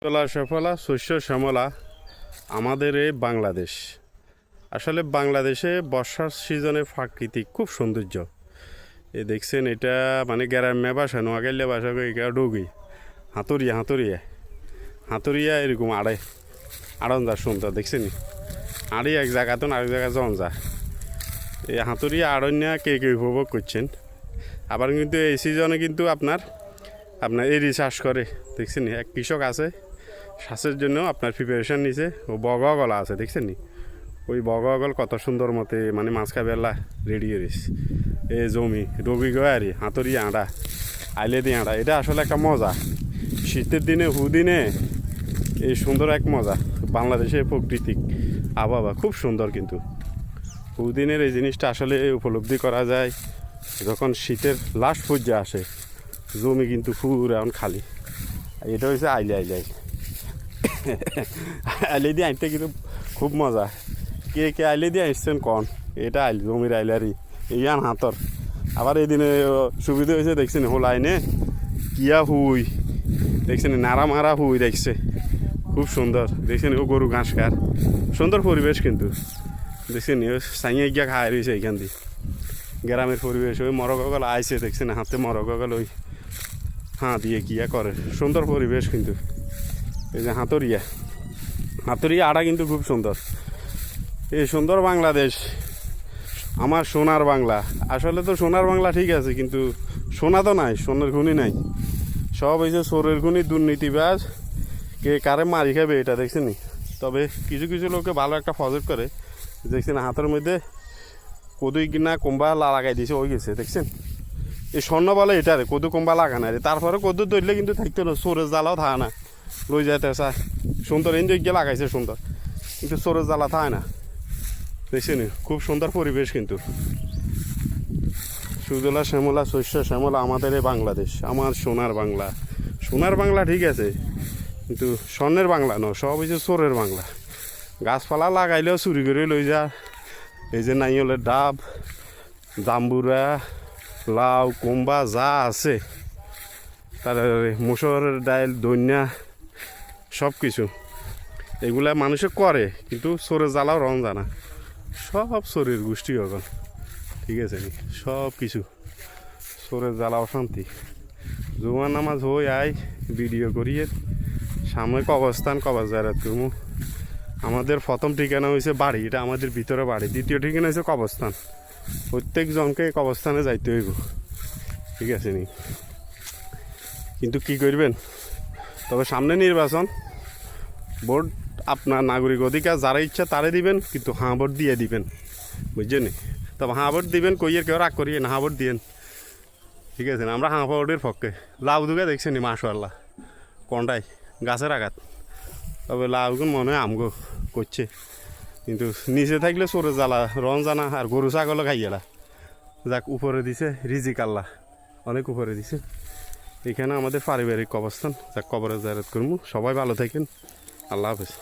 সুজলা সুফলা শস্য শ্যামলা আমাদের এই বাংলাদেশ। আসলে বাংলাদেশে বর্ষার সিজনে প্রাকৃতিক খুব সৌন্দর্য। এই দেখছেন এটা মানে গ্রাম্য ভাষা নোয়াখালী ভাষা এটা ডুগি হাতুরিয়া হাতুরিয়া হাতুরিয়া এরকম আড়ন যা সুন্দর দেখছেন আড়ি এক জায়গা তো আরেক জায়গায় জন যা এই হাতুরিয়া আড়ন্যা কে কে উপভোগ করছেন। আবার কিন্তু এই সিজনে কিন্তু আপনার এরি চাষ করে দেখছেন এক কৃষক আছে চাষের জন্য আপনার প্রিপারেশান নিছে ও বগলা আছে দেখছেন নি ওই বগল কত সুন্দর মতে মানে মাছ খাবেলা রেডি হয়েছে এই জমি ডবি গয়ারি হাতুরি আড়া আইলে দিয়ে আড়া এটা আসলে একটা মজা শীতের দিনে হুদিনে এই সুন্দর এক মজা। বাংলাদেশের প্রাকৃতিক আবহাওয়া খুব সুন্দর কিন্তু হুদিনের এই জিনিসটা আসলে উপলব্ধি করা যায় যখন শীতের লাস্ট পর্যায়ে আসে জমি কিন্তু পুরো এখন খালি। এটা হচ্ছে আইলে আইলে দিয়ে আনতে কিন্তু খুব মজা। কে কে আইলে দিয়ে আসছেন কন এটা আইল জমির আইলারই ইয়ান হাতর। আবার এই দিনে সুবিধা হয়েছে দেখছেন হোল আইনে কিয়া হুই দেখছেন নাড়া মারা হুই দেখছে খুব সুন্দর দেখছেন ও গরু ঘাস খার সুন্দর পরিবেশ কিন্তু দেখছেন সাইয়ে গিয়া খাই রয়েছে এইখান দিয়ে গ্রামের পরিবেশ। ওই মরগল আইসে দেখছেন হাতে মরগল ওই দিয়ে গিয়া করে সুন্দর পরিবেশ কিন্তু এই যে হাতুরিয়া আড়া কিন্তু খুব সুন্দর। এই সুন্দর বাংলাদেশ আমার সোনার বাংলা। আসলে তো সোনার বাংলা ঠিক আছে কিন্তু সোনা তো নাই, সোনার খুনি নাই, সব এই যে চোরের খুনি দুর্নীতিবাজ কে কারে মারি খাবে এটা দেখছেন। তবে কিছু কিছু লোকে ভালো একটা ফজর করে দেখছেন হাতের মধ্যে কদুই কিনা কোম্বা লাগাই দিয়েছে ওই গেছে দেখছেন। এই স্বর্ণ বলে এটারে কদু কোম্বা লাগানো রে তারপরে কদু ধরলে কিন্তু থাকতো না চোরের জ্বালাও থাকে না লই যাইতে চায় সুন্দর এনজয় গিয়ে লাগাইছে সুন্দর কিন্তু চোরের জ্বালা থাকে না দেখছেন। খুব সুন্দর পরিবেশ কিন্তু সুজলা শ্যামলা শস্য শ্যামলা আমাদের এই বাংলাদেশ আমার সোনার বাংলা। সোনার বাংলা ঠিক আছে কিন্তু স্বর্ণের বাংলা নয়, সব হচ্ছে চোরের বাংলা। গাছপালা লাগাইলেও চুরি করে লই যা এই যে নাইলের ডাব জাম্বুরা লাউ কুম্বা যা আছে তারপরে মুসুরের ডাইল দইনা সব কিছু এগুলা মানুষে করে কিন্তু চোরের জ্বালাও রং জানা সব চোরের গোষ্ঠী এখন ঠিক আছে সব কিছু চোরের জ্বালা অশান্তি। জুমার নামাজ হই আই ভিডিও করিয়ে সাময়িক অবস্থান কবাস জায়গাত করবো। আমাদের প্রথম ঠিকানা হয়েছে বাড়ি, এটা আমাদের ভিতরে বাড়ি। দ্বিতীয় ঠিকানা হয়েছে কবরস্থান। প্রত্যেক জনকে কবরস্থানে যাইতে হইব ঠিক আছে নি কিন্তু কি করবেন। তবে সামনে নির্বাচন ভোট আপনার নাগরিক অধিকার যারা ইচ্ছা তারে দিবেন কিন্তু হাঁ ভোট দিয়ে দিবেন বুঝছেন। তবে হাঁ ভোট দিবেন কইয়ের কেউ রাগ করিয়ে না হাঁ ভোট দিয়েন ঠিক আছে। আমরা হাঁ ভোটের পক্ষে। লাউ দুগে দেখছেন মাশাআল্লাহ কন্ডাই গাছের আঘাত। তবে লাউগুন মনে হয় আমগো করছে কিন্তু নিচে থাকলে চোরের জ্বালা রং জানা আর গরু ছাগলও খাইয়েলা যাক উপরে দিছে রিজিক আল্লাহ অনেক উপরে দিছে। এখানে আমাদের পারিবারিক অবস্থান যাক কবরের জিয়ারত করবো। সবাই ভালো থাকেন, আল্লাহ হাফেজ।